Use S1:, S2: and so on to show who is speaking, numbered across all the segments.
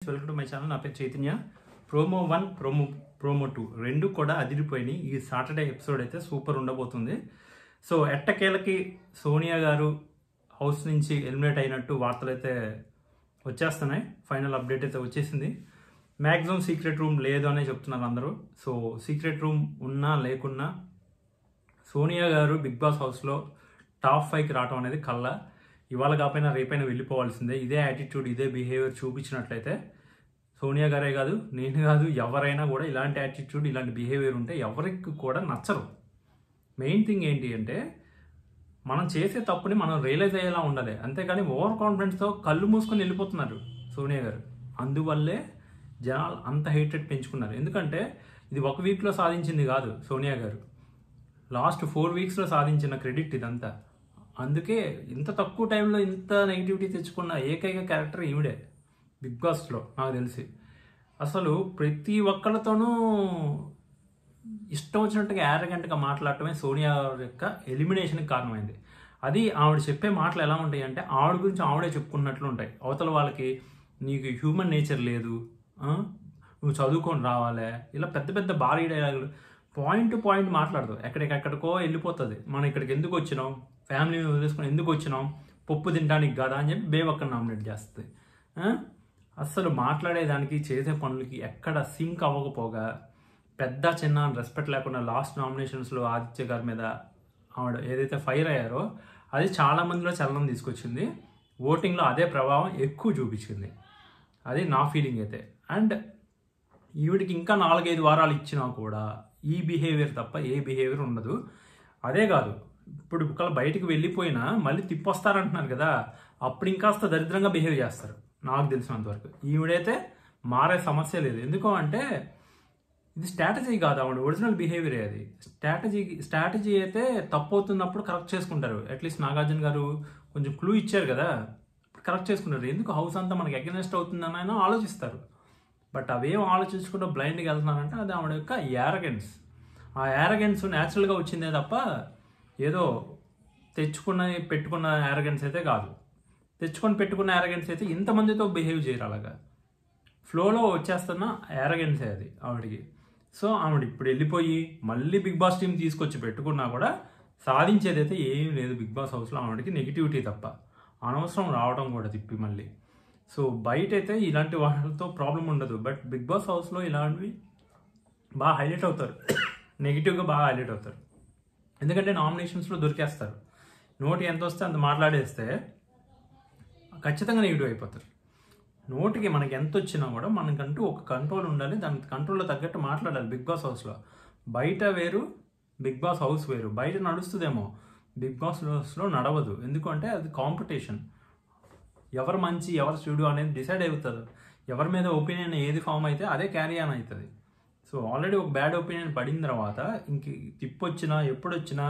S1: Welcome to my channel. నా పేరు Chaitanya. Promo 1, promo 2 రెండు కూడా అదిరిపోయినాయి. ఈ సాటర్డే ఎపిసోడ్ అయితే సూపర్ ఉండబోతుంది. సో ఎట్టకేలకి సోనియా గారు హౌస్ నుంచి ఎలిమినేట్ అయినట్టు వార్తలు అయితే వచ్చేస్తున్నాయి. ఫైనల్ అప్డేట్ అయితే వచ్చేసింది. మ్యాక్సిమం సీక్రెట్ రూమ్ లేదు అనే చెప్తున్నారు అందరూ. సో సీక్రెట్ రూమ్ ఉన్నా లేకున్నా సోనియా గారు బిగ్ బాస్ హౌస్లో టాప్ 5కి రావడం అనేది కల్లా. ఇవాళ కాకపోయినా రేపైనా వెళ్ళిపోవాల్సిందే. ఇదే యాటిట్యూడ్, ఇదే బిహేవియర్ చూపించినట్లయితే సోనియా గారే కాదు, నేను కాదు, ఎవరైనా కూడా ఇలాంటి యాటిట్యూడ్, ఇలాంటి బిహేవియర్ ఉంటే ఎవరికి కూడా నచ్చరు. మెయిన్ థింగ్ ఏంటి అంటే మనం చేసే తప్పుని మనం రియలైజ్ అయ్యేలా ఉండాలి. అంతేకాని ఓవర్ కాన్ఫిడెన్స్తో కళ్ళు మూసుకొని వెళ్ళిపోతున్నారు సోనియా గారు. అందువల్లే జనాలు అంత హేట్రెడ్ పెంచుకున్నారు. ఎందుకంటే ఇది ఒక వీక్లో సాధించింది కాదు సోనియా గారు, లాస్ట్ 4 వీక్స్లో సాధించిన క్రెడిట్ ఇదంతా. అందుకే ఇంత తక్కువ టైంలో ఇంత నెగిటివిటీ తెచ్చుకున్న ఏకైక క్యారెక్టర్ ఈవిడే బిగ్ బాస్లో నాకు తెలిసి. అసలు ప్రతి ఒక్కళ్ళతోనూ ఇష్టం వచ్చినట్టుగా యారగెంట్గా మాట్లాడటమే సోనియా యొక్క ఎలిమినేషన్కి కారణమైంది. అది ఆవిడ చెప్పే మాటలు ఎలా ఉంటాయి అంటే ఆవిడ గురించి ఆవిడే చెప్పుకున్నట్లు ఉంటాయి. అవతల వాళ్ళకి నీకు హ్యూమన్ నేచర్ లేదు, నువ్వు చదువుకొని రావాలే, ఇలా పెద్ద పెద్ద భారీ డైలాగులు పాయింట్ టు పాయింట్ మాట్లాడదు. ఎక్కడికెక్కడికో వెళ్ళిపోతుంది. మనం ఇక్కడికి ఎందుకు వచ్చినాం, ఫ్యామిలీని వదిలేసుకొని ఎందుకు వచ్చినాం, పప్పు తినడానికి కాదా అని చెప్పి బేవక్కని నామినేట్ చేస్తుంది. అస్సలు మాట్లాడేదానికి చేసే పనులకి ఎక్కడ సింక్ అవ్వకపోగా పెద్ద చిన్న రెస్పెక్ట్ లేకుండా లాస్ట్ నామినేషన్స్లో ఆదిత్య గారి మీద ఆవిడ ఏదైతే ఫైర్ అయ్యారో అది చాలామందిలో చలనం తీసుకొచ్చింది. ఓటింగ్లో అదే ప్రభావం ఎక్కువ చూపించింది. అది నా ఫీలింగ్ అయితే. అండ్ ఈవిడికి ఇంకా 4-5 వారాలు ఇచ్చినా కూడా ఈ బిహేవియర్ తప్ప ఏ బిహేవియర్ ఉండదు. అదే కాదు, ఇప్పుడు ఒకవేళ బయటకు వెళ్ళిపోయినా మళ్ళీ తిప్పొస్తారంటున్నారు కదా, అప్పుడు ఇంకాస్త దరిద్రంగా బిహేవ్ చేస్తారు నాకు తెలిసినంతవరకు. ఈవిడైతే మారే సమస్య లేదు. ఎందుకు అంటే ఇది స్ట్రాటజీ కాదు, ఆవిడ ఒరిజినల్ బిహేవియరే అది. స్ట్రాటజీ అయితే తప్పు అవుతున్నప్పుడు కరెక్ట్ చేసుకుంటారు. అట్లీస్ట్ నాగార్జున గారు కొంచెం క్లూ ఇచ్చారు కదా, కరెక్ట్ చేసుకుంటారు. ఎందుకు హౌస్ అంతా మనకి అగెనెస్ట్ అవుతుందని అయినా ఆలోచిస్తారు. బట్ అవేం ఆలోచించకుండా బ్లైండ్గా వెళ్తున్నారంటే అది ఆవిడ యొక్క యారగెన్స్. ఆ యారగెన్స్ న్యాచురల్గా వచ్చిందే తప్ప ఏదో పెట్టుకున్న యారగెన్స్ అయితే కాదు. పెట్టుకున్న యారగెన్స్ అయితే ఇంతమందితో బిహేవ్ చేయరు. అలాగా ఫ్లోలో వచ్చేస్తున్న యారగెన్సే అది ఆవిడికి. సో ఆవిడ ఇప్పుడు వెళ్ళిపోయి మళ్ళీ బిగ్ బాస్ టీం తీసుకొచ్చి పెట్టుకున్నా కూడా సాధించేది అయితే ఏం లేదు బిగ్ బాస్ హౌస్లో. ఆవిడకి నెగిటివిటీ తప్ప అనవసరం రావడం కూడా తిప్పి మళ్ళీ. సో బయట అయితే ఇలాంటి వాళ్ళతో ప్రాబ్లం ఉండదు. బట్ బిగ్ బాస్ హౌస్లో ఇలాంటివి బాగా హైలైట్ అవుతారు, నెగిటివ్గా బాగా హైలైట్ అవుతారు. ఎందుకంటే నామినేషన్స్లో దొరికేస్తారు. నోటి ఎంత వస్తే అంత మాట్లాడేస్తే ఖచ్చితంగా నెగిటివ్ అయిపోతారు. నోటికి మనకి ఎంత వచ్చినా కూడా మనకంటూ ఒక కంట్రోల్ ఉండాలి. దానికి కంట్రోల్లో తగ్గట్టు మాట్లాడాలి బిగ్ బాస్ హౌస్లో. బయట వేరు, బిగ్ బాస్ హౌస్ వేరు. బయట నడుస్తుందేమో, బిగ్ బాస్ హౌస్లో నడవదు. ఎందుకంటే అది కాంపిటీషన్. ఎవరు మంచి ఎవరు చెడు అనేది డిసైడ్ అవుతుంది. ఎవరి మీద ఒపీనియన్ ఏది ఫామ్ అయితే అదే క్యారీ ఆన్ అవుతుంది. సో ఆల్రెడీ ఒక బ్యాడ్ ఒపీనియన్ పడిన తర్వాత ఇంక తిప్పొచ్చినా ఎప్పుడొచ్చినా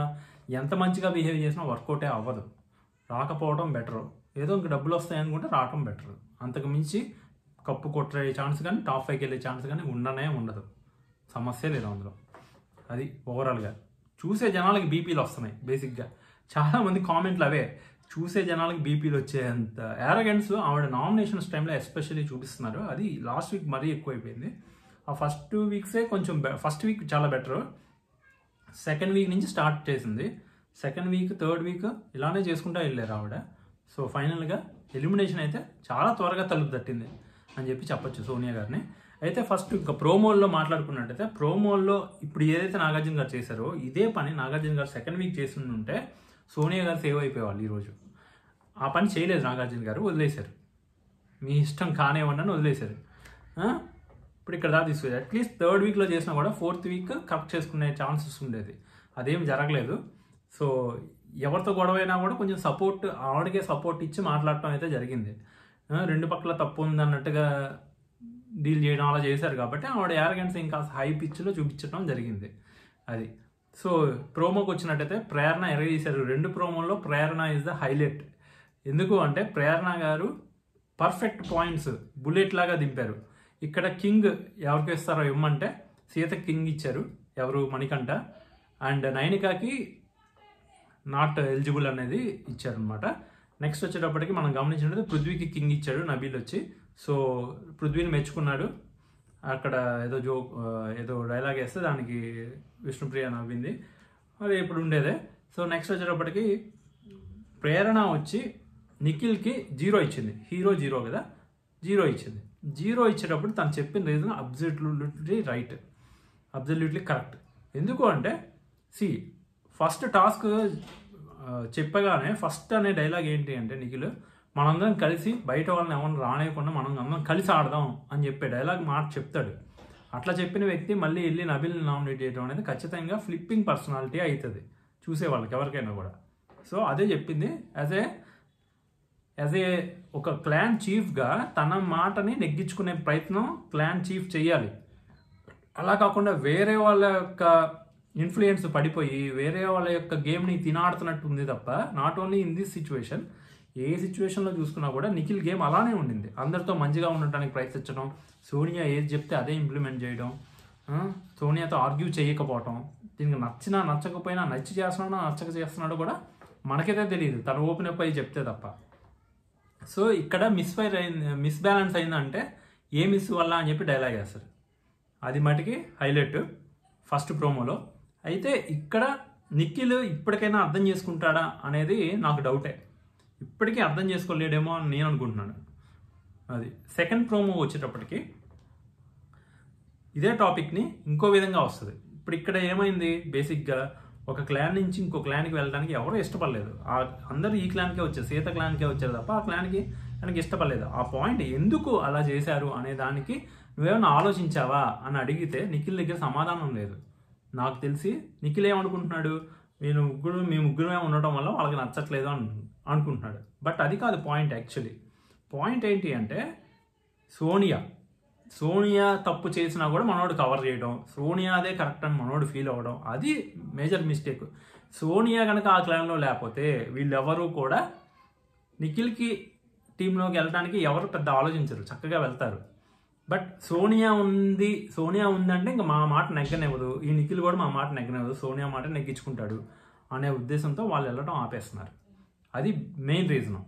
S1: ఎంత మంచిగా బిహేవ్ చేసినా వర్కౌటే అవ్వదు. రాకపోవడం బెటరు. ఏదో ఇంక డబ్బులు వస్తాయి అనుకుంటే రావడం బెటరు. అంతకు మించి కప్పు కొట్టే ఛాన్స్ కానీ టాప్ 5కి వెళ్ళే ఛాన్స్ కానీ ఉండదు. సమస్య లేదు అందులో. అది ఓవరాల్గా చూసే జనాలకి బీపీలు వస్తున్నాయి. బేసిక్గా చాలామంది కామెంట్లు అవే, చూసే జనాలకి బీపీలు వచ్చేంత యారగెన్స్ ఆవిడ నామినేషన్స్ టైంలో ఎస్పెషల్లీ చూపిస్తున్నారు. అది లాస్ట్ వీక్ మరీ ఎక్కువైపోయింది. ఆ ఫస్ట్ 2 వీక్సే కొంచెం ఫస్ట్ వీక్ చాలా బెటరు. సెకండ్ వీక్ నుంచి స్టార్ట్ చేసింది. సెకండ్ వీక్, థర్డ్ వీక్ ఇలానే చేసుకుంటూ వెళ్ళారు ఆవిడ. సో ఫైనల్గా ఎలిమినేషన్ అయితే చాలా త్వరగా తలుపు తట్టింది అని చెప్పి చెప్పొచ్చు సోనియా గారిని. అయితే ఫస్ట్ ఇంకా ప్రోమోల్లో మాట్లాడుకున్నట్టయితే, ప్రోమోల్లో ఇప్పుడు ఏదైతే నాగార్జున గారు చేశారో ఇదే పని నాగార్జున గారు సెకండ్ వీక్ చేస్తుంటే సోనియా గారు సేవ్ అయిపోయేవాళ్ళు ఈరోజు. ఆ పని చేయలేదు నాగార్జున గారు, వదిలేశారు. మీ ఇష్టం కానివ్వండి అని వదిలేశారు. ఇప్పుడు ఇక్కడ దాకా తీసుకొచ్చారు. అట్లీస్ట్ థర్డ్ వీక్లో చేసినా కూడా 4th వీక్ కరెక్ట్ చేసుకునే ఛాన్సెస్ ఉండేది. అదేం జరగలేదు. సో ఎవరితో గొడవైనా కూడా కొంచెం సపోర్ట్, ఆవిడకే సపోర్ట్ ఇచ్చి మాట్లాడటం అయితే జరిగింది. 2 పక్కల తప్పు ఉంది అన్నట్టుగా డీల్ చేయడం అలా చేశారు కాబట్టి ఆవిడ యారగెన్స్ ఇంకా హై పిచ్లో చూపించడం జరిగింది. అది. సో ప్రోమోకి వచ్చినట్టయితే ప్రేరణ ఎరగేశారు. 2 ప్రోమోల్లో ప్రేరణ ఇస్ ద హైలైట్. ఎందుకు అంటే ప్రేరణ గారు పర్ఫెక్ట్ పాయింట్స్ బుల్లెట్ లాగా దింపారు. ఇక్కడ కింగ్ ఎవరికి ఇస్తారో ఇవ్వమంటే సీతకి కింగ్ ఇచ్చారు, ఎవరు మణికంఠ. అండ్ నైనికాకి నాట్ ఎలిజిబుల్ అనేది ఇచ్చారనమాట. నెక్స్ట్ వచ్చేటప్పటికి మనం గమనించినట్టు పృథ్వీకి కింగ్ ఇచ్చాడు నబీల్ వచ్చి. సో పృథ్వీని మెచ్చుకున్నాడు. అక్కడ ఏదో డైలాగ్ వేస్తే దానికి విష్ణుప్రియ నవ్వింది. అది ఇప్పుడు ఉండేదే. సో నెక్స్ట్ వచ్చేటప్పటికి ప్రేరణ వచ్చి నిఖిల్కి 0 ఇచ్చింది. హీరో 0 కదా, 0 ఇచ్చింది. 0 ఇచ్చేటప్పుడు తను చెప్పిన reason absolutely right, absolutely correct. ఎందుకు అంటే ఫస్ట్ టాస్క్ చెప్పగానే ఫస్ట్ అనే డైలాగ్ ఏంటి అంటే నిఖిల్, మనందరం కలిసి బయట వాళ్ళని ఎవరిని రానియకుండా మనం అందరం కలిసి ఆడదాం అని చెప్పే డైలాగ్ మాట చెప్తాడు. అట్లా చెప్పిన వ్యక్తి మళ్ళీ వెళ్ళి నబిల్ని నామినేట్ చేయడం అనేది ఖచ్చితంగా ఫ్లిప్పింగ్ పర్సనాలిటీ అవుతుంది చూసే వాళ్ళకి ఎవరికైనా కూడా. సో అదే చెప్పింది. యాజ్ ఏ ఒక క్లాన్ చీఫ్గా తన మాటని నెగ్గించుకునే ప్రయత్నం క్లాన్ చీఫ్ చేయాలి. అలా కాకుండా వేరే వాళ్ళ యొక్క ఇన్ఫ్లుయెన్స్ పడిపోయి వేరే వాళ్ళ యొక్క గేమ్ని తినాడుతున్నట్టు ఉంది తప్ప, not only in this situation, ఏ సిచ్యువేషన్లో చూసుకున్నా కూడా నిఖిల్ గేమ్ అలానే ఉండింది. అందరితో మంచిగా ఉండటానికి ప్రయత్నించడం, సోనియా ఏది చెప్తే అదే ఇంప్లిమెంట్ చేయడం, సోనియాతో ఆర్గ్యూ చేయకపోవటం, దీనికి నచ్చినా నచ్చకపోయినా నచ్చి చేస్తున్నాడో నచ్చక చేస్తున్నాడో కూడా మనకైతే తెలియదు, తను ఓపెన్ అప్ అయ్యి చెప్తే తప్ప. సో ఇక్కడ మిస్బ్యాలెన్స్ అయిందంటే ఏ మిస్ వల్ల అని చెప్పి డైలాగ్ వేస్తారు. అది మటుకి హైలైట్ ఫస్ట్ ప్రోమోలో. అయితే ఇక్కడ నిఖిల్ ఇప్పటికైనా అర్థం చేసుకుంటాడా అనేది నాకు డౌటే. ఇప్పటికీ అర్థం చేసుకోలేడేమో అని నేను అనుకుంటున్నాను. అది సెకండ్ ప్రోమో వచ్చేటప్పటికి ఇదే టాపిక్ని ఇంకో విధంగా వస్తుంది. ఇప్పుడు ఇక్కడ ఏమైంది, బేసిక్గా ఒక క్లాన్ నుంచి ఇంకో క్లాన్కి వెళ్ళడానికి ఎవరూ ఇష్టపడలేదు. అందరూ ఈ క్లాన్కే వచ్చారు, సీత క్లాన్కే వచ్చారు తప్ప ఆ క్లాన్కి తనకి ఇష్టపడలేదు. ఆ పాయింట్ ఎందుకు అలా చేశారు అనే దానికి నువ్వేమన్నా ఆలోచించావా అని అడిగితే నిఖిల్ దగ్గర సమాధానం లేదు. నాకు తెలిసి నిఖిల్ ఏమనుకుంటున్నాడు, మీ ముగ్గురమే ఉండటం వల్ల వాళ్ళకి నచ్చట్లేదు అని అనుకుంటున్నాడు. బట్ అది కాదు పాయింట్. యాక్చువల్లీ పాయింట్ ఏంటి అంటే సోనియా తప్పు చేసినా కూడా మనోడు కవర్ చేయడం, సోనియాదే కరెక్ట్ అని మనోడు ఫీల్ అవ్వడం, అది మేజర్ మిస్టేక్. సోనియా కనుక ఆ క్లాన్లో లేకపోతే వీళ్ళెవరూ కూడా నిఖిల్కి టీంలోకి వెళ్ళడానికి ఎవరు పెద్ద ఆలోచించరు, చక్కగా వెళ్తారు. బట్ సోనియా ఉందంటే ఇంకా మా మాట నెగ్గనివ్వదు, ఈ నిఖిల్ కూడా మా మాట నెగ్గనివ్వదు, సోనియా మాట నెగ్గించుకుంటాడు అనే ఉద్దేశంతో వాళ్ళు వెళ్ళడం ఆపేస్తున్నారు. అది మెయిన్ రీజన్.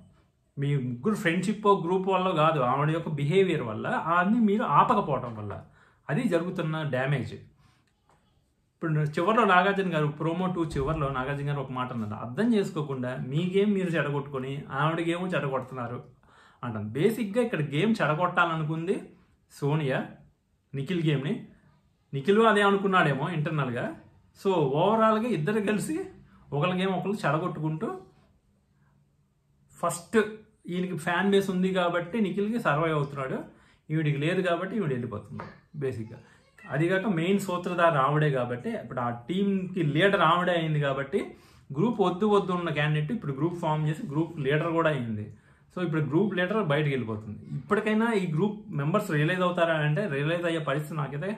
S1: మీ ముగ్గురు ఫ్రెండ్షిప్ గ్రూప్ వల్ల కాదు, ఆవిడ యొక్క బిహేవియర్ వల్ల, అన్ని మీరు ఆపకపోవడం వల్ల అది జరుగుతున్న డ్యామేజ్. ఇప్పుడు చివరిలో నాగార్జున గారు ప్రోమో 2 చివరిలో నాగార్జున గారు ఒక మాట అన్నారు, అర్థం చేసుకోకుండా మీ గేమ్ మీరు చెడగొట్టుకొని ఆవిడ గేమ్ చెడగొడుతున్నారు అంటాను. బేసిక్గా ఇక్కడ గేమ్ చెడగొట్టాలనుకుంది సోనియా నిఖిల్ గేమ్ని, నిఖిల్ అదే అనుకున్నాడేమో ఇంటర్నల్గా. సో ఓవరాల్గా ఇద్దరు కలిసి ఒకరి గేమ్ ఒకరు చెడగొట్టుకుంటూ, ఫస్ట్ ఈయనకి ఫ్యాన్ బేస్ ఉంది కాబట్టి నిఖిల్కి సర్వైవ్ అవుతున్నాడు, ఈవిడికి లేదు కాబట్టి ఈవిడ వెళ్ళిపోతుంది బేసిక్గా. అదిగాక మెయిన్ సూత్రధార ఆవిడే కాబట్టి, ఇప్పుడు ఆ టీంకి లీడర్ ఆవిడే అయింది కాబట్టి గ్రూప్ వద్దు ఉన్న క్యాండిడేట్ ఇప్పుడు గ్రూప్ ఫామ్ చేసి గ్రూప్ లీడర్ కూడా అయింది. సో ఇప్పుడు గ్రూప్ లీడర్ బయటకు వెళ్ళిపోతుంది. ఇప్పటికైనా ఈ గ్రూప్ మెంబర్స్ రియలైజ్ అవుతారా అంటే రియలైజ్ అయ్యే పరిస్థితి నాకైతే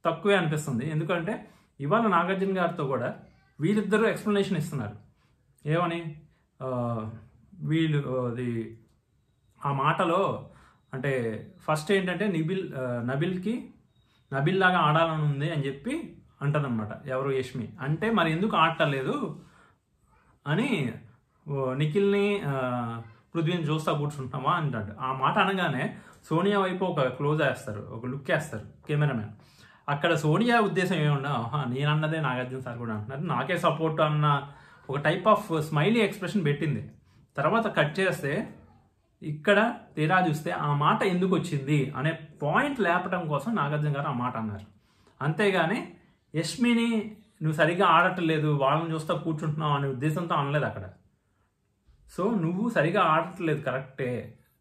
S1: తక్కువే అనిపిస్తుంది. ఎందుకంటే ఇవాళ నాగార్జున గారితో కూడా వీళ్ళిద్దరూ ఎక్స్ప్లెనేషన్ ఇస్తున్నారు. ఏమని, ఆ మాటలో అంటే ఫస్ట్ ఏంటంటే నబిల్ లాగా ఆడాలని ఉంది అని చెప్పి అంటదన్నమాట. ఎవరు, యష్మి. అంటే మరి ఎందుకు ఆడటలేదు అని నిఖిల్ని పృథ్వీని చూస్తా కూర్చుంటామా అంటాడు. ఆ మాట అనగానే సోనియా వైపు ఒక క్లోజ్ వేస్తారు, ఒక లుక్ వేస్తారు కెమెరామెన్. అక్కడ సోనియా ఉద్దేశం ఏమన్నా, నేను అన్నదే నాగార్జున సార్ కూడా అంటున్నారు, నాకే సపోర్ట్ అన్న ఒక టైప్ ఆఫ్ స్మైలీ ఎక్స్ప్రెషన్ పెట్టింది. తర్వాత కట్ చేస్తే ఇక్కడ తీరా చూస్తే ఆ మాట ఎందుకు వచ్చింది అనే పాయింట్ లేపటం కోసం నాగార్జున గారు ఆ మాట అన్నారు. అంతేగాని యష్మిని నువ్వు సరిగ్గా ఆడట్లేదు, వాళ్ళని చూస్తా కూర్చుంటున్నావు అనే ఉద్దేశంతో అనలేదు అక్కడ. సో నువ్వు సరిగా ఆడట్లేదు, కరెక్టే,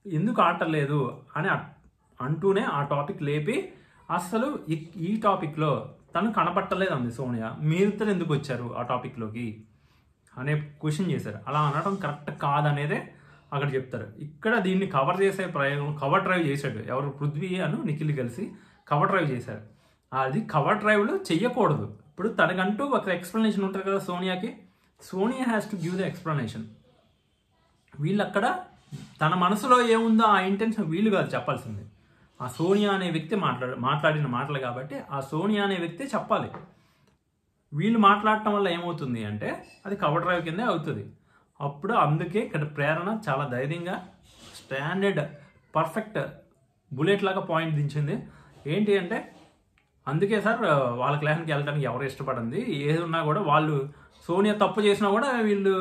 S1: ఎందుకు ఆడట్లేదు అని అంటూనే ఆ టాపిక్ లేపి అసలు ఈ టాపిక్లో తను కనపట్టలేదు అంది సోనియా, మీరిద్దరు ఎందుకు వచ్చారు ఆ టాపిక్లోకి అనే క్వశ్చన్ చేశారు. అలా అనడం కరెక్ట్ కాదనేదే అక్కడ చెప్తారు. ఇక్కడ దీన్ని కవర్ చేసే ప్రయోగం, కవర్ డ్రైవ్ చేశాడు ఎవరు, పృథ్వీ అను నిఖిల్ కలిసి కవర్ డ్రైవ్ చేశారు. అది కవర్ డ్రైవ్లో చెయ్యకూడదు. ఇప్పుడు తనకంటూ ఒక ఎక్స్ప్లెనేషన్ ఉంటుంది కదా సోనియాకి, Sonia has to give the explanation. వీళ్ళక్కడ తన మనసులో ఏముందో ఆ ఇంటెన్షన్ వీళ్ళు కాదు చెప్పాల్సింది, ఆ సోనియా అనే వ్యక్తి మాట్లాడిన మాటలు కాబట్టి ఆ సోనియా అనే వ్యక్తి చెప్పాలి. వీళ్ళు మాట్లాడటం వల్ల ఏమవుతుంది అంటే అది కవర్ డ్రైవ్ కిందే అవుతుంది. అప్పుడు అందుకే ఇక్కడ ప్రేరణ చాలా ధైర్యంగా స్టాండర్డ్ పర్ఫెక్ట్ బుల్లెట్ లాగా పాయింట్ దించింది. ఏంటి అంటే అందుకే సార్ వాళ్ళ క్లాన్కి వెళ్ళడానికి ఎవరు ఇష్టపడింది, ఏది ఉన్నా కూడా వాళ్ళు సోనియా తప్పు చేసినా కూడా వీళ్ళు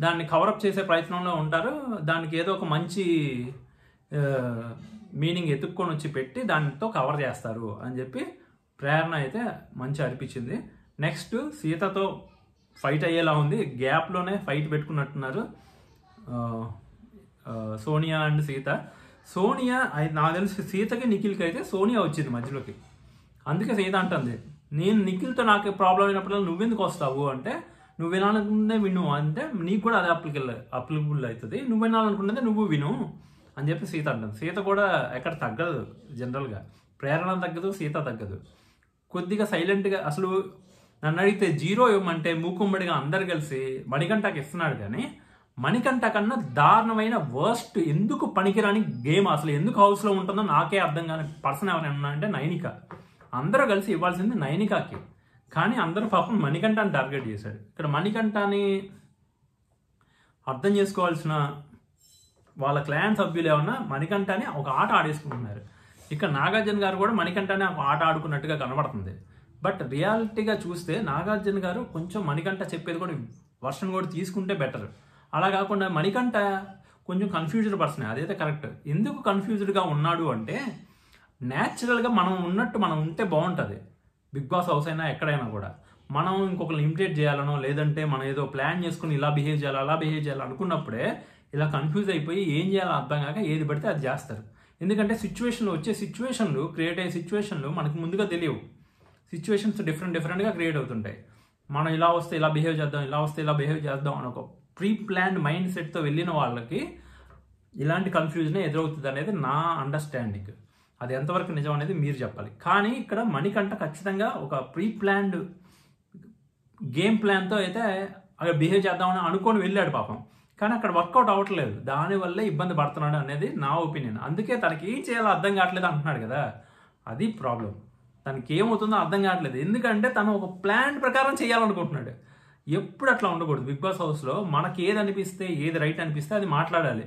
S1: దాన్ని కవరప్ చేసే ప్రయత్నంలో ఉంటారు, దానికి ఏదో ఒక మంచి మీనింగ్ ఎత్తుక్కొని వచ్చి పెట్టి దానితో కవర్ చేస్తారు అని చెప్పి ప్రేరణ అయితే మంచి అనిపించింది. నెక్స్ట్ సీతతో ఫైట్ అయ్యేలా ఉంది, గ్యాప్లోనే ఫైట్ పెట్టుకున్నట్టున్నారు సోనియా అండ్ సీత. సోనియా నాకు తెలిసి సీతకి నిఖిల్కి అయితే సోనియా వచ్చింది మధ్యలోకి, అందుకే సీత అంటుంది నేను నిఖిల్తో నాకు ప్రాబ్లం అయినప్పుడు నువ్వెందుకు వస్తావు అంటే నువ్వు వినాలనుకుంటే విను అంటే నీకు కూడా అదే అప్లికబుల్ అవుతుంది, నువ్వు వినాలనుకుంటే నువ్వు విను అని చెప్పి సీత అంటుంది. సీత కూడా ఎక్కడ తగ్గదు, జనరల్గా ప్రేరణ తగ్గదు, సీత తగ్గదు, కొద్దిగా సైలెంట్గా. అసలు నన్ను అడిగితే 0 ఇవ్వమంటే మూకుమ్మడిగా అందరు కలిసి మణికంఠకి ఇస్తున్నాడు, కానీ మణికంఠ కన్నా దారుణమైన వర్స్ట్ ఎందుకు పనికిరాని గేమ్ అసలు ఎందుకు హౌస్లో ఉంటుందో నాకే అర్థం కాని పర్సన్ ఎవరైనా అంటే నైనిక. అందరూ కలిసి ఇవ్వాల్సింది నైనికాకి, కానీ అందరూ పాపం మణికంఠని టార్గెట్ చేశాడు. ఇక్కడ మణికంఠని అర్థం చేసుకోవాల్సిన వాళ్ళ క్లాన్ సభ్యులు ఏమన్నా మణికంఠని ఒక ఆట ఆడేసుకుంటున్నారు. ఇక్కడ నాగార్జున గారు కూడా మణికంఠని ఒక ఆట ఆడుకున్నట్టుగా కనబడుతుంది. బట్ రియాలిటీగా చూస్తే నాగార్జున గారు కొంచెం మణికంఠ చెప్పేది కూడా వర్షన్ కూడా తీసుకుంటే బెటర్. అలా కాకుండా మణికంఠ కొంచెం కన్ఫ్యూజ్డ్ పర్సన్, అదైతే కరెక్ట్. ఎందుకు కన్ఫ్యూజ్డ్గా ఉన్నాడు అంటే న్యాచురల్గా మనం ఉన్నట్టు మనం ఉంటే బాగుంటుంది. బిగ్ బాస్ హౌస్ అయినా ఎక్కడైనా కూడా మనం ఇంకొకరిని ఇమిటేట్ చేయాలనో లేదంటే మనం ఏదో ప్లాన్ చేసుకుని ఇలా బిహేవ్ చేయాలి అలా బిహేవ్ చేయాలి అనుకున్నప్పుడే ఇలా కన్ఫ్యూజ్ అయిపోయి ఏం చేయాలో అర్థం కాక ఏది పడితే అది చేస్తారు. ఎందుకంటే సిచ్యువేషన్లు క్రియేట్ అయ్యే సిచ్యువేషన్లు మనకు ముందుగా తెలియవు. సిచ్యువేషన్స్ డిఫరెంట్గా క్రియేట్ అవుతుంటాయి. మనం ఇలా వస్తే ఇలా బిహేవ్ చేద్దాం, ఇలా వస్తే ఇలా బిహేవ్ చేద్దాం అని ఒక ప్రీ ప్లాన్డ్ మైండ్ సెట్తో వెళ్ళిన వాళ్ళకి ఇలాంటి కన్ఫ్యూజన్ ఎదురవుతుంది అనేది నా అండర్స్టాండింగ్. అది ఎంతవరకు నిజం అనేది మీరు చెప్పాలి. కానీ ఇక్కడ మణికంఠ ఖచ్చితంగా ఒక ప్రీ ప్లాన్డ్ గేమ్ ప్లాన్తో అయితే అక్కడ బిహేవ్ చేద్దామని అనుకొని వెళ్ళాడు పాపం, కానీ అక్కడ వర్కౌట్ అవ్వట్లేదు, దానివల్లే ఇబ్బంది పడుతున్నాడు అనేది నా ఒపీనియన్. అందుకే తనకి ఏం చేయాలో అర్థం కావట్లేదు అంటున్నాడు కదా, అది ప్రాబ్లం. తనకి ఏమవుతుందో అర్థం కావట్లేదు, ఎందుకంటే తను ఒక ప్లాన్ ప్రకారం చేయాలనుకుంటున్నాడు. ఎప్పుడు అట్లా ఉండకూడదు. బిగ్ బాస్ హౌస్లో మనకి ఏది అనిపిస్తే ఏది రైట్ అనిపిస్తే అది మాట్లాడాలి.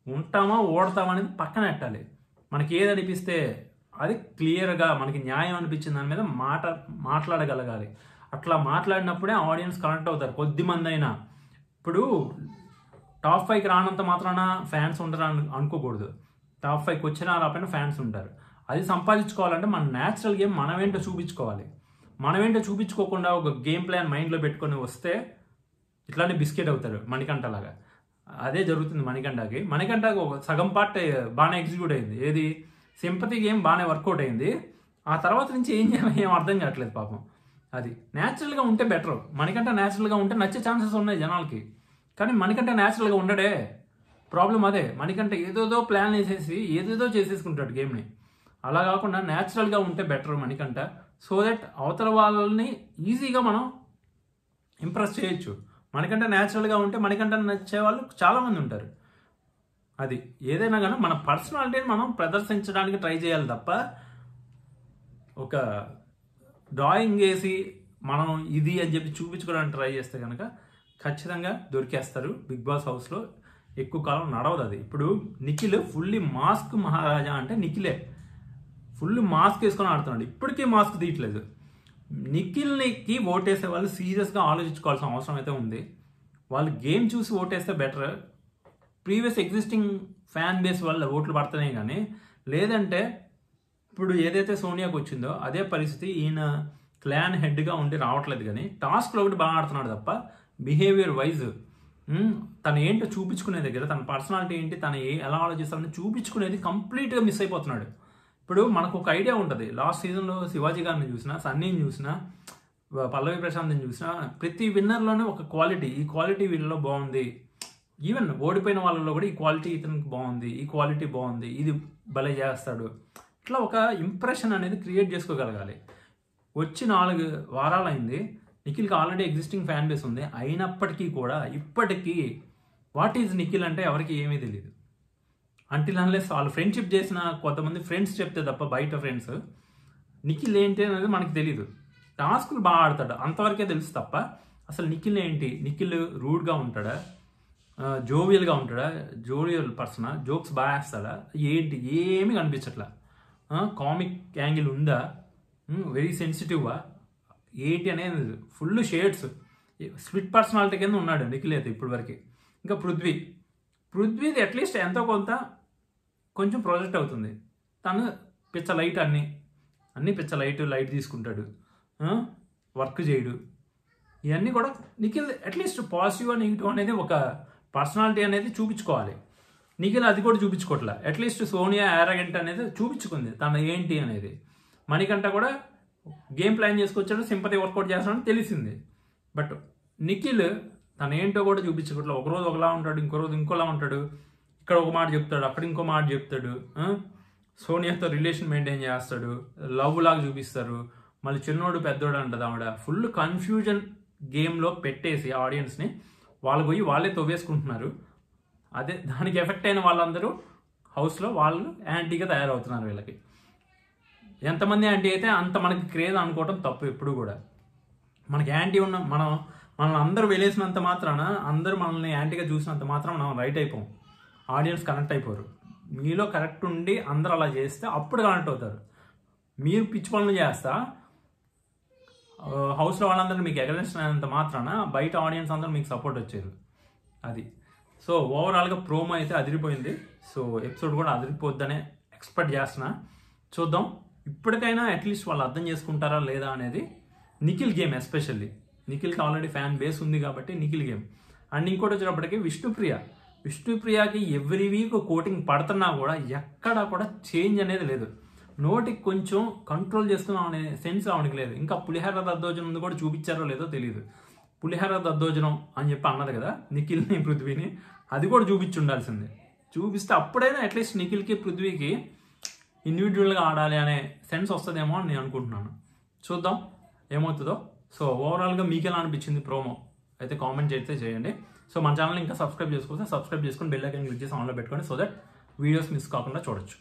S1: ఉంటామా ఓడతామా అనేది పక్కన పెట్టాలి. మనకి ఏది అనిపిస్తే అది క్లియర్గా మనకి న్యాయం అనిపించిన దాని మీద మాట్లాడగలగాలి. అట్లా మాట్లాడినప్పుడే ఆడియన్స్ కనెక్ట్ అవుతారు, కొద్దిమంది అయినా. ఇప్పుడు టాప్ 5కి రానంత మాత్రాన ఫ్యాన్స్ ఉంటారు అనుకోకూడదు. టాప్ 5కి వచ్చినా రాకపోయినా ఫ్యాన్స్ ఉంటారు. అది సంపాదించుకోవాలంటే మన న్యాచురల్ గేమ్ మనమేంటో చూపించుకోవాలి. మనమేంటో చూపించుకోకుండా ఒక గేమ్ ప్లాన్ మైండ్లో పెట్టుకొని వస్తే ఇట్లానే బిస్కెట్ అవుతారు మణికంఠలాగా. అదే జరుగుతుంది మణికంఠకి. మణికంఠకి ఒక సగం పార్ట్ బాగానే ఎగ్జిక్యూట్ అయింది, ఏది సింపతి గేమ్ బాగానే వర్కౌట్ అయింది. ఆ తర్వాత నుంచి ఏం చేయాలో ఏం అర్థం కావట్లేదు పాపం. అది న్యాచురల్గా ఉంటే బెటర్. మణికంఠ న్యాచురల్గా ఉంటే నచ్చే ఛాన్సెస్ ఉన్నాయి జనాలకి, కానీ మణికంఠ న్యాచురల్గా ఉండడే. ప్రాబ్లం అదే. మణికంఠ ఏదేదో ప్లాన్ వేసేసి ఏదేదో చేసేసుకుంటాడు గేమ్ని. అలా కాకుండా న్యాచురల్గా ఉంటే బెటర్ మణికంఠ, సో దట్ అవతల వాళ్ళని ఈజీగా మనం ఇంప్రెస్ చేయొచ్చు. మణికంఠ న్యాచురల్గా ఉంటే మణికంఠ నచ్చే వాళ్ళు చాలామంది ఉంటారు. అది ఏదైనా కానీ మన పర్సనాలిటీని మనం ప్రదర్శించడానికి ట్రై చేయాలి తప్ప ఒక డ్రాయింగ్ వేసి మనం ఇది అని చెప్పి చూపించుకోవడానికి ట్రై చేస్తే కనుక ఖచ్చితంగా దొరికేస్తారు. బిగ్ బాస్ హౌస్లో ఎక్కువ కాలం నడవదు అది. ఇప్పుడు నిఖిల్ ఫుల్లీ మాస్క్ మహారాజా అంటే నిఖిలే ఫుల్ మాస్క్ వేసుకొని ఆడుతున్నాడు, ఇప్పటికీ మాస్క్ తీయట్లేదు. నిఖిల్కి ఓటేసే వాళ్ళు సీరియస్గా ఆలోచించుకోవాల్సిన అవసరం అయితే ఉంది. వాళ్ళు గేమ్ చూసి ఓటేస్తే better. Previous existing fan base వల్ల ఓట్లు పడుతున్నాయి, కానీ లేదంటే ఇప్పుడు ఏదైతే సోనియాకి వచ్చిందో అదే పరిస్థితి ఈయన క్లాన్ హెడ్గా ఉండి రావట్లేదు. కానీ టాస్క్లో ఒకటి బాగా ఆడుతున్నాడు తప్ప బిహేవియర్ వైజ్ తను ఏంటో చూపించుకునే దగ్గర తన పర్సనాలిటీ ఏంటి, తను ఎలా ఆలోచిస్తాడని చూపించుకునేది కంప్లీట్గా మిస్ అయిపోతున్నాడు. ఇప్పుడు మనకు ఒక ఐడియా ఉంటుంది. లాస్ట్ సీజన్లో శివాజీ గారిని చూసినా, సన్నీని చూసినా, పల్లవి ప్రశాంత్ని చూసినా, ప్రతి విన్నర్లోనే ఒక క్వాలిటీ, ఈ క్వాలిటీ వీళ్ళలో బాగుంది. ఈవెన్ ఓడిపోయిన వాళ్ళలో కూడా ఈ క్వాలిటీ ఇతనికి బాగుంది, ఈ క్వాలిటీ బాగుంది, ఇది భలే చేస్తాడు. ఇట్లా ఒక ఇంప్రెషన్ అనేది క్రియేట్ చేసుకోగలగాలి. వచ్చి 4 వారాలైంది, నిఖిల్కి ఆల్రెడీ ఎగ్జిస్టింగ్ ఫ్యాన్ బేస్ ఉంది. అయినప్పటికీ కూడా ఇప్పటికీ వాట్ ఈజ్ నిఖిల్ అంటే ఎవరికి ఏమీ తెలియదు. అంటిల్ అన్లెస్ వాళ్ళు ఫ్రెండ్షిప్ చేసిన కొంతమంది ఫ్రెండ్స్ చెప్తే తప్ప బయట ఫ్రెండ్స్ నిఖిల్ ఏంటి అనేది మనకి తెలియదు. టాస్కులు బాగా ఆడతాడు అంతవరకే తెలుసు తప్ప అసలు నిఖిల్ ఏంటి, నిఖిల్ రూడ్గా ఉంటాడా, జోవియల్గా ఉంటాడా, జోవియల్ పర్సనా, జోక్స్ బాగా వేస్తాడా, ఏంటి ఏమీ కనిపించట్లా. కామిక్ యాంగిల్ ఉందా, వెరీ సెన్సిటివ్వా ఏంటి అనేది ఫుల్ షేడ్స్, స్ప్లిట్ పర్సనాలిటీ కింద ఉన్నాడు నిఖిల్ అయితే ఇప్పటి వరకు. ఇంకా పృథ్వీది అట్లీస్ట్ ఎంతో కొంత కొంచెం ప్రాజెక్ట్ అవుతుంది. తను పిచ్చ లైట్ అన్నీ పిచ్చ లైట్ తీసుకుంటాడు, వర్క్ చేయడు. ఇవన్నీ కూడా నిఖిల్ అట్లీస్ట్ పాజిటివ్ నెగిటివ్ అనేది ఒక పర్సనాలిటీ అనేది చూపించుకోవాలి. నిఖిల్ అది కూడా చూపించుకోవట్లే. అట్లీస్ట్ సోనియా యారగెంట్ అనేది చూపించుకుంది తన ఏంటి అనేది. మణికంఠ కూడా గేమ్ ప్లాన్ చేసుకొచ్చాడు, సింపతి వర్కౌట్ చేస్తాడని తెలిసింది. బట్ నిఖిల్ తన ఏంటో కూడా చూపించుకోవట్లే. ఒకరోజు ఒకలా ఉంటాడు, ఇంకో రోజు ఇంకోలా ఉంటాడు. ఇక్కడ ఒక మాట చెప్తాడు, అక్కడ ఇంకో మాట చెప్తాడు. సోనియాతో రిలేషన్ మెయింటైన్ చేస్తాడు, లవ్ లాగా చూపిస్తారు. మళ్ళీ చిన్నోడు పెద్దోడు అంటది ఆవిడ. ఫుల్ కన్ఫ్యూజన్ గేమ్లో పెట్టేసి ఆడియన్స్ని వాళ్ళు పోయి వాళ్ళే తవ్వేసుకుంటున్నారు. అదే దానికి ఎఫెక్ట్ అయిన వాళ్ళందరూ హౌస్లో వాళ్ళు యాంటీగా తయారవుతున్నారు. వీళ్ళకి ఎంతమంది యాంటీ అయితే అంత మనకి క్రేజ్ అనుకోవటం తప్పు. ఎప్పుడు కూడా మనకి యాంటీ ఉన్న మనల్ని అందరూ వెలేసినంత మాత్రాన, అందరూ మనల్ని యాంటీగా చూసినంత మాత్రం మనం రైట్ అయిపోం, ఆడియన్స్ కనెక్ట్ అయిపోరు. మీలో కరెక్ట్ ఉండి అందరూ అలా చేస్తే అప్పుడు కనెక్ట్ అవుతారు. మీరు పిచ్చి పనులు చేస్తా హౌస్లో వాళ్ళందరూ మీకు ఎగరేసినంత మాత్రాన బయట ఆడియన్స్ అందరూ మీకు సపోర్ట్ వచ్చారు. అది సో ఓవరాల్గా ప్రోమో అయితే అదిరిపోయింది. సో ఎపిసోడ్ కూడా అదిరిపోద్దనే ఎక్స్పెక్ట్ చేస్తున్నా. చూద్దాం ఇప్పటికైనా అట్లీస్ట్ వాళ్ళు అర్థం చేసుకుంటారా లేదా అనేది. నిఖిల్ గేమ్ ఎస్పెషల్లీ, నిఖిల్కి ఆల్రెడీ ఫ్యాన్ బేస్ ఉంది కాబట్టి నిఖిల్ గేమ్. అండ్ ఇంకోటి వచ్చినప్పటికీ విష్ణుప్రియకి ఎవ్రీ వీక్ కోటింగ్ పడుతున్నా కూడా ఎక్కడా కూడా చేంజ్ అనేది లేదు. నోటికి కొంచెం కంట్రోల్ చేసుకున్నాం అనే సెన్స్ ఆవిడకి లేదు. ఇంకా పులిహార దద్దోజనం కూడా చూపించారో లేదో తెలియదు. పులిహార దద్దోజనం అని చెప్పి అన్నది కదా నిఖిల్ని పృథ్వీని, అది కూడా చూపించి ఉండాల్సిందే. చూపిస్తే అప్పుడైనా అట్లీస్ట్ నిఖిల్కి పృథ్వీకి ఇండివిజువల్గా ఆడాలి అనే సెన్స్ వస్తుందేమో అని నేను అనుకుంటున్నాను. చూద్దాం ఏమవుతుందో. సో ఓవరాల్గా మీకు ఎలా అనిపించింది ప్రోమో అయితే కామెంట్ అయితే చేయండి. సో మన ఛానల్ ఇంకా సబ్స్క్రైబ్ చేసుకుంటే సబ్స్క్రైబ్ చేసుకొని బెల్ ఐకాన్ క్లిక్ చేసి ఆన్లో పెట్టుకోండి, సో దట్ వీడియోస్ మిస్ కాకుండా చూడొచ్చు.